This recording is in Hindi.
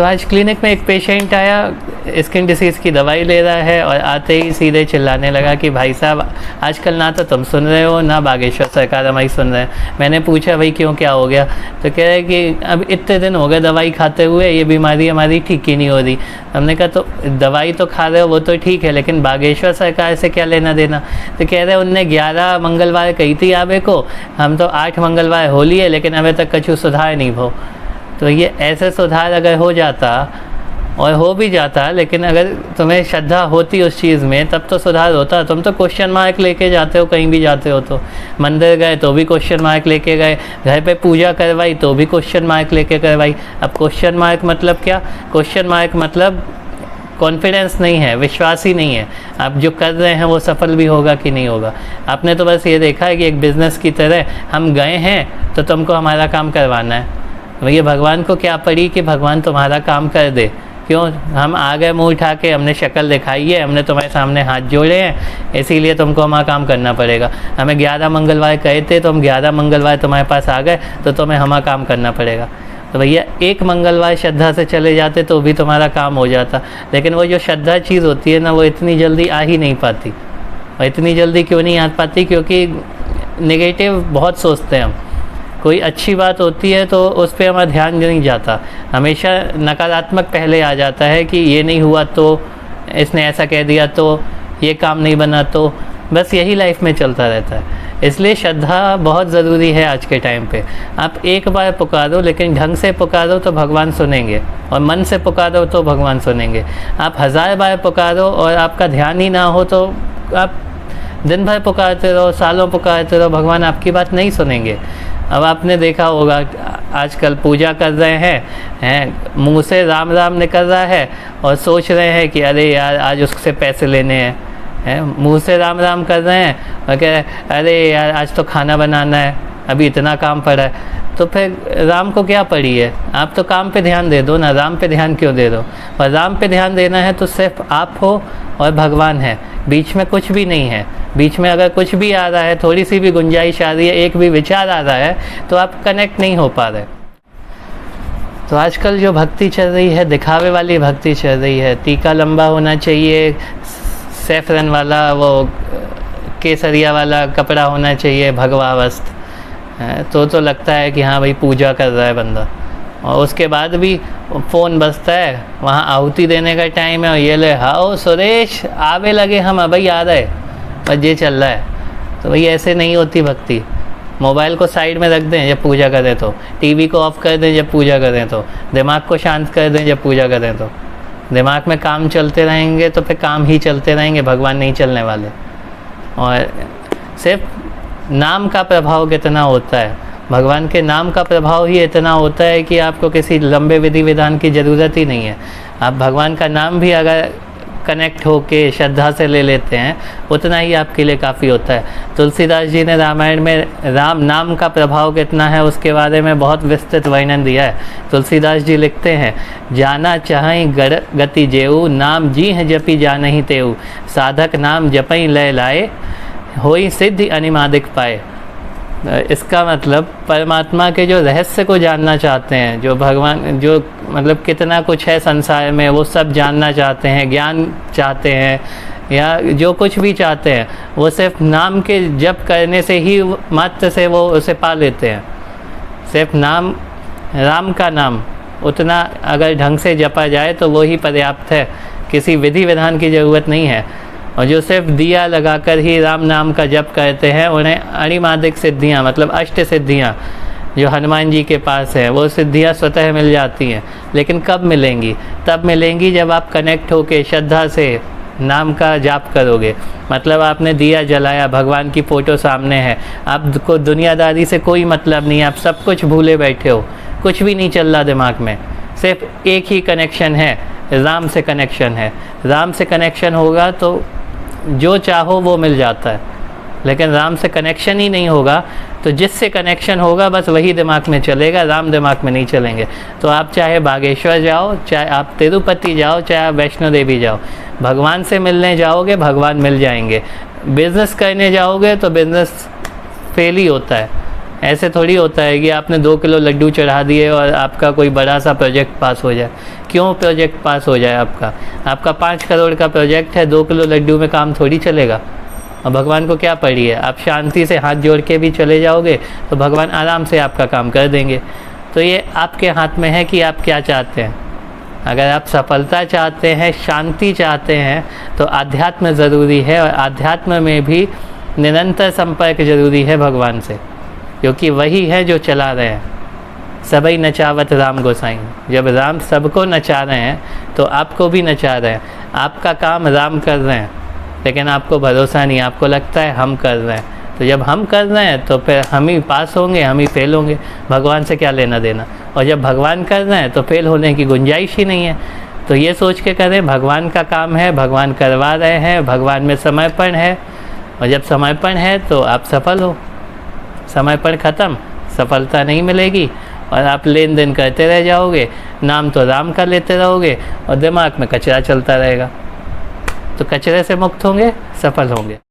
तो आज क्लिनिक में एक पेशेंट आया, स्किन डिसीज़ की दवाई ले रहा है और आते ही सीधे चिल्लाने लगा कि भाई साहब आजकल ना तो तुम सुन रहे हो ना बागेश्वर सरकार हमारी सुन रहे हैं। मैंने पूछा भाई क्यों, क्या हो गया? तो कह रहे कि अब इतने दिन हो गए दवाई खाते हुए, ये बीमारी हमारी ठीक ही नहीं हो रही। हमने कहा तो दवाई तो खा रहे हो वो तो ठीक है, लेकिन बागेश्वर सरकार से क्या लेना देना? तो कह रहे उनने 11 मंगलवार कही थी आवे को, हम तो 8 मंगलवार हो लिए लेकिन अभी तक कछु सुधार नहीं हो। तो ये ऐसे सुधार अगर हो जाता और हो भी जाता, लेकिन अगर तुम्हें श्रद्धा होती उस चीज़ में तब तो सुधार होता। तुम तो क्वेश्चन मार्क लेके जाते हो, कहीं भी जाते हो तो मंदिर गए तो भी क्वेश्चन मार्क लेके गए, घर पे पूजा करवाई तो भी क्वेश्चन मार्क लेके करवाई। अब क्वेश्चन मार्क मतलब क्या? क्वेश्चन मार्क मतलब कॉन्फिडेंस नहीं है, विश्वास ही नहीं है आप जो कर रहे हैं वो सफल भी होगा कि नहीं होगा। आपने तो बस ये देखा है कि एक बिज़नेस की तरह हम गए हैं तो तुमको हमारा काम करवाना है। भैया भगवान को क्या पड़ी कि भगवान तुम्हारा काम कर दे? क्यों? हम आ गए मुँह उठा के, हमने शक्ल दिखाई है, हमने तुम्हारे सामने हाथ जोड़े हैं, इसीलिए तुमको हमारा काम करना पड़ेगा। हमें 11 मंगलवार कहे थे तो हम 11 मंगलवार तुम्हारे पास आ गए तो तुम्हें हमारा काम करना पड़ेगा। तो भैया एक मंगलवार श्रद्धा से चले जाते तो भी तुम्हारा काम हो जाता। लेकिन वो जो श्रद्धा चीज़ होती है ना, वो इतनी जल्दी आ ही नहीं पाती। और इतनी जल्दी क्यों नहीं आ पाती? क्योंकि नेगेटिव बहुत सोचते हैं हम। कोई अच्छी बात होती है तो उस पर हमारा ध्यान नहीं जाता, हमेशा नकारात्मक पहले आ जाता है कि ये नहीं हुआ तो, इसने ऐसा कह दिया तो, ये काम नहीं बना तो, बस यही लाइफ में चलता रहता है। इसलिए श्रद्धा बहुत ज़रूरी है आज के टाइम पे। आप एक बार पुकारो, लेकिन ढंग से पुकारो तो भगवान सुनेंगे, और मन से पुकारो तो भगवान सुनेंगे। आप 1000 बार पुकारो और आपका ध्यान ही ना हो तो आप दिन भर पुकारते रहो, सालों पुकारते रहो, भगवान आपकी बात नहीं सुनेंगे। अब आपने देखा होगा आजकल पूजा कर रहे हैं मुंह से राम राम निकल रहा है और सोच रहे हैं कि अरे यार आज उससे पैसे लेने हैं, मुंह से राम राम कर रहे हैं और कह रहे अरे यार आज तो खाना बनाना है, अभी इतना काम पड़ा है। तो फिर राम को क्या पड़ी है? आप तो काम पे ध्यान दे दो ना, राम पे ध्यान क्यों दे दो? और राम पे ध्यान देना है तो सिर्फ आप हो और भगवान है, बीच में कुछ भी नहीं है। बीच में अगर कुछ भी आ रहा है, थोड़ी सी भी गुंजाइश आ रही है, एक भी विचार आ रहा है तो आप कनेक्ट नहीं हो पा रहे। तो आजकल जो भक्ति चल रही है, दिखावे वाली भक्ति चल रही है। टीका लंबा होना चाहिए, सैफरन वाला वो केसरिया वाला कपड़ा होना चाहिए, भगवा वस्त्र, तो लगता है कि हाँ भाई पूजा कर रहा है बंदा। और उसके बाद भी फ़ोन बजता है, वहाँ आहुति देने का टाइम है और ये ले हाओ सुरेश आवे लगे हम, भाई आ रहे, बस ये चल रहा है। तो भाई ऐसे नहीं होती भक्ति। मोबाइल को साइड में रख दें जब पूजा करें तो, टीवी को ऑफ़ कर दें जब पूजा करें तो, दिमाग को शांत कर दें जब पूजा करें तो। दिमाग में काम चलते रहेंगे तो फिर काम ही चलते रहेंगे, भगवान नहीं चलने वाले। और सिर्फ नाम का प्रभाव कितना होता है, भगवान के नाम का प्रभाव ही इतना होता है कि आपको किसी लंबे विधि विधान की ज़रूरत ही नहीं है। आप भगवान का नाम भी अगर कनेक्ट होके श्रद्धा से ले लेते हैं उतना ही आपके लिए काफ़ी होता है। तुलसीदास जी ने रामायण में राम नाम का प्रभाव कितना है उसके बारे में बहुत विस्तृत वर्णन दिया है। तुलसीदास जी लिखते हैं, जाना चाहई गति जेऊ, नाम जी हैं जपी जानहि तेऊ, साधक नाम जपई लय लाए, होई सिद्धि अनिमादिक पाए। इसका मतलब परमात्मा के जो रहस्य को जानना चाहते हैं, जो भगवान जो मतलब कितना कुछ है संसार में वो सब जानना चाहते हैं, ज्ञान चाहते हैं या जो कुछ भी चाहते हैं, वो सिर्फ नाम के जप करने से ही मात्र से वो उसे पा लेते हैं। सिर्फ नाम, राम का नाम उतना अगर ढंग से जपा जाए तो वो ही पर्याप्त है, किसी विधि विधान की ज़रूरत नहीं है। और जो सिर्फ दिया लगाकर ही राम नाम का जप करते हैं उन्हें अणिमादिक सिद्धियाँ मतलब अष्ट सिद्धियाँ जो हनुमान जी के पास है वो सिद्धियाँ स्वतः मिल जाती हैं। लेकिन कब मिलेंगी? तब मिलेंगी जब आप कनेक्ट होके श्रद्धा से नाम का जाप करोगे। मतलब आपने दिया जलाया, भगवान की फ़ोटो सामने है, आपको दुनियादारी से कोई मतलब नहीं है, आप सब कुछ भूले बैठे हो, कुछ भी नहीं चल रहा दिमाग में, सिर्फ एक ही कनेक्शन है, राम से कनेक्शन है। राम से कनेक्शन होगा तो जो चाहो वो मिल जाता है। लेकिन राम से कनेक्शन ही नहीं होगा तो जिससे कनेक्शन होगा बस वही दिमाग में चलेगा, राम दिमाग में नहीं चलेंगे। तो आप चाहे बागेश्वर जाओ, चाहे आप तिरुपति जाओ, चाहे आप वैष्णो देवी जाओ, भगवान से मिलने जाओगे भगवान मिल जाएंगे। बिज़नेस करने जाओगे तो बिज़नेस फेल ही होता ऐसे थोड़ी होता है कि आपने 2 किलो लड्डू चढ़ा दिए और आपका कोई बड़ा सा प्रोजेक्ट पास हो जाए। क्यों प्रोजेक्ट पास हो जाए आपका 5 करोड़ का प्रोजेक्ट है, 2 किलो लड्डू में काम थोड़ी चलेगा। और भगवान को क्या पड़ी है, आप शांति से हाथ जोड़ के भी चले जाओगे तो भगवान आराम से आपका काम कर देंगे। तो ये आपके हाथ में है कि आप क्या चाहते हैं। अगर आप सफलता चाहते हैं, शांति चाहते हैं, तो आध्यात्म ज़रूरी है, और आध्यात्म में भी निरंतर संपर्क ज़रूरी है भगवान से, क्योंकि वही है जो चला रहे हैं। सबई नचावत राम गोसाई, जब राम सबको नचा रहे हैं तो आपको भी नचा रहे हैं। आपका काम राम कर रहे हैं, लेकिन आपको भरोसा नहीं, आपको लगता है हम कर रहे हैं। तो जब हम कर रहे हैं तो फिर हम ही पास होंगे, हम ही फेल होंगे, भगवान से क्या लेना देना। और जब भगवान कर रहे हैं तो फेल होने की गुंजाइश ही नहीं है। तो ये सोच के करें, भगवान का काम है, भगवान करवा रहे हैं, भगवान में समर्पण है, और जब समर्पण है तो आप सफल हो। समर्पण ख़त्म, सफलता नहीं मिलेगी, और आप लेन देन करते रह जाओगे, नाम तो राम का लेते रहोगे, और दिमाग में कचरा चलता रहेगा। तो कचरे से मुक्त होंगे, सफल होंगे।